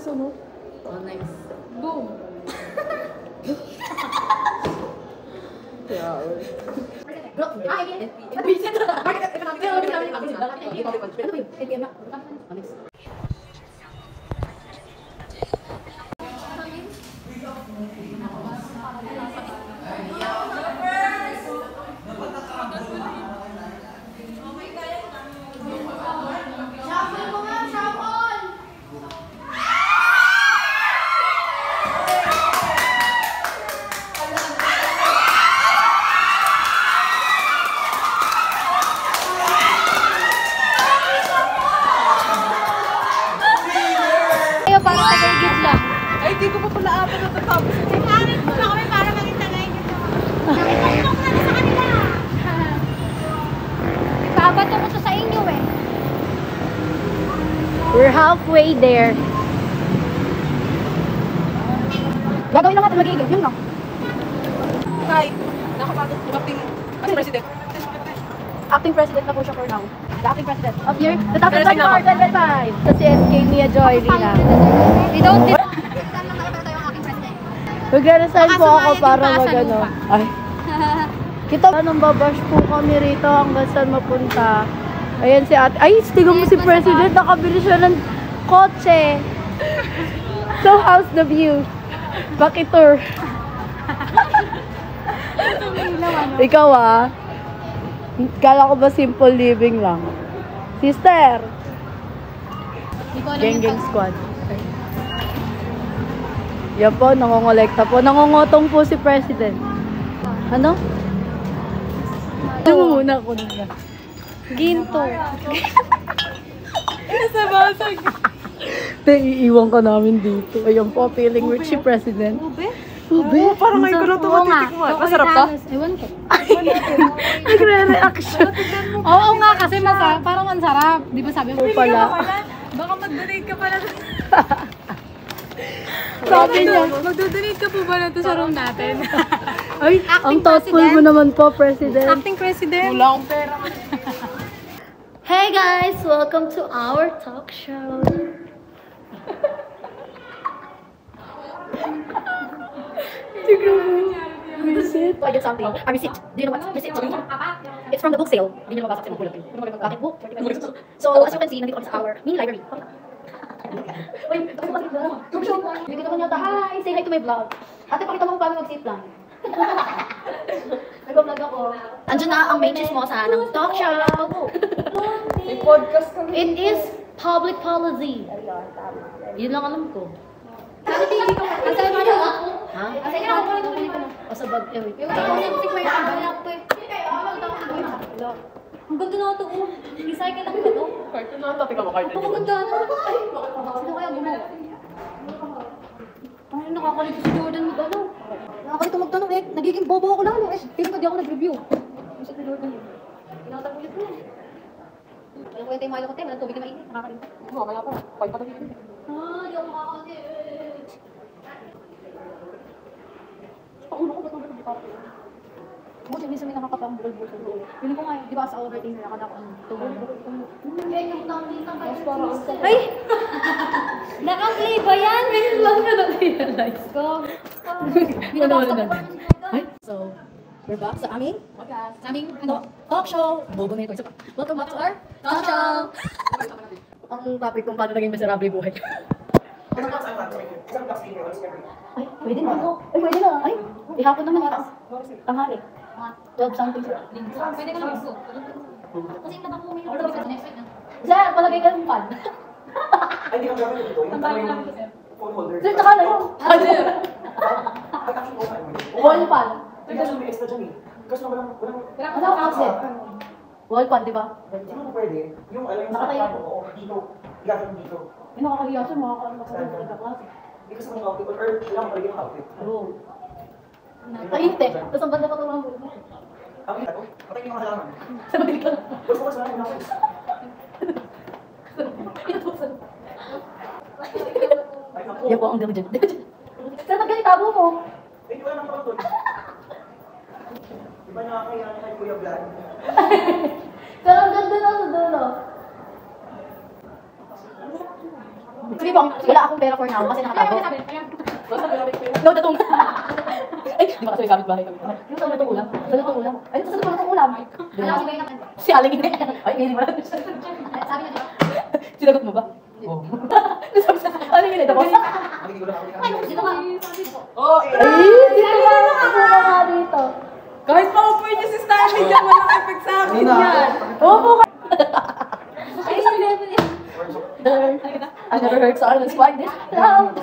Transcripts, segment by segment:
sunod. Oh, next. Boom! Yeah. Bro, visit. Ay, di ko pa pala apat natatapos. Amin mo na kami para maging tagay nito. Nakipagpok na sa kanila. Babato ko to sa inyo eh. We're halfway there. Gagawin lang natin magiging. Yun lang. Hi. Nakapagod ko acting president. Acting president na po siya for now. The acting president of year 2024-2025. Sa CSK Mia Joy Lina. We don't need... Mag-resign po ako para mag-ano. Ay. Kita nang babash po kami rito hanggang saan mapunta. Ayan si ate. Ay, tignan mo si president. Nakabili siya ng kotse. So, how's the view? Bakitour. Ikaw ah. Kala ko ba simple living lang? Sister! Geng squad. Yan po, nangongolekta po. Nangongotong po si President. Ano? Ano muna ako nila? Ginto. Nasabasag. Iiwan ka namin dito. Ayun po, feeling rich si President. Ube? Ube? Parang ngayon ko na ito matitikman. Masarap to? Ewan ko. Nagre-reaction. Oo nga, kasi parang ang sarap. Di ba sabi mo? Pala. Baka mag-donate ka pala. Sabi niya. Magdodonate ka po ba na to sa room natin? Ay, ang thoughtful mo naman po, President. Acting president. Wala akong pera. Hey guys! Welcome to our talk show. Visit? I get something. A receipt. Do you know what? Receipt. It's from the book sale. Hindi nyo mabasa sa book. Bakit book? So, as you can see, nandito kami sa our mini library. Wait, talk show. Bigyan ko niya, hi! Say hi to my vlog. Ate, pakita mo kung paano mag-sit lang. Nag-vlog ako. Andiyan na ang main chismosa ng talk show. May podcast kami. It is public policy. Yun lang alam ko. Asal mo na ako? Ha? Asal mo na ako? O sa bag, eh, wait. Ang ganda na ito. Recycle lang ba ito? Cartoon na ito. Tingnan mo cartoon. Ang ganda na. Sino kaya gumawa? Ay, nakakalito si Jordan mag-ano. Nakakalito magtanong eh. Nagiging bobo ako lalo eh. Tingnan ko di ako nag-review. Kasi si Jordan yun. Pinatagulit mo. Alam ko yung tayo mahalo ko tayo. Walang tubig na mainit. Nakakalito. Oo, kaya pa. Pag patagin. Di ako makakalit. Paulo ko, ba't naman ito? Buti, minsan may nakakapang bulbul sa doon. Piling ko nga, di ba sa overthink na nakadako ang tubig? Yan yung tangitang kayo. Ay! Naka-play ba yan? Ngayon lang ka na-realize. Go. Ay, so, we're back sa aming podcast. Sa aming talk show. Bobo na ito. Welcome back to our talk show. Ang topic kung paano naging miserable buhay. Ay, pwede na. Ay, pwede na. Ay, ihapon naman ito. Tanghali. 12 something. Pwede ka lang gusto. Kasi yung nabang mo may next week na. Sir, palagay ka ng pan. Ay, hindi ka gagawin ito. Yung tama yung phone holder. Sir, tsaka na yun. Ay, actually, okay. Wall pan. Kasi may extra dyan eh. Kasi walang... Ano ang concept? Wall pan, di ba? Hindi mo pwede. Yung alam yung Nakatayo. sa oo, dito. Gagawin dito. May nakakahiya siya, makakaano ka sa klase. Hindi kasi mga outfit. Or kailangan pala yung outfit. Oo. Tahinte. Tapos ang banda pa ito lang. Ang ito, patay yung mga halaman. Sabi ka. Gusto ko sa mga Yan po ang dami dyan. Sir, ba't ganit tabo mo? Eh, di wala nang tawag doon. Di ba nakakaya na kay Kuya Vlad? Sir, ang ganda na sa dulo. Sige, ko, wala akong pera for now kasi nakatago. No, tatong. Ay, di ba kasi may kapit-bahay kami. Yung sa lutong ulam. Sa lutong ulam. Ay, sa lutong ulam. Alam ko si Bernard. Si Aling hindi. Ay, hindi mo na. Sabi niya, di ba? Sinagot mo ba? Oo. Nasabi sa Aling hindi. Tapos. Ay, dito ka. Oh, Ay, dito ka. Dito ka dito. kahit pa-offer niya si Stanley, diyan walang effect sa akin yan. Opo ka. Ay, sabi niya, I never heard someone like this. Love.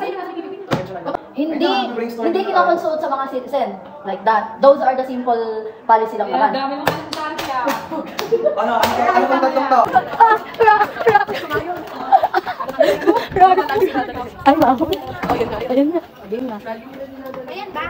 Hindi kinakonsult sa mga citizen. Like that. Those are the simple policy lang naman. Dami mo kasi sa akin siya. Ano bang tatlong to? Ay, ma'am. Ayun na. Ayun na. ayan ba?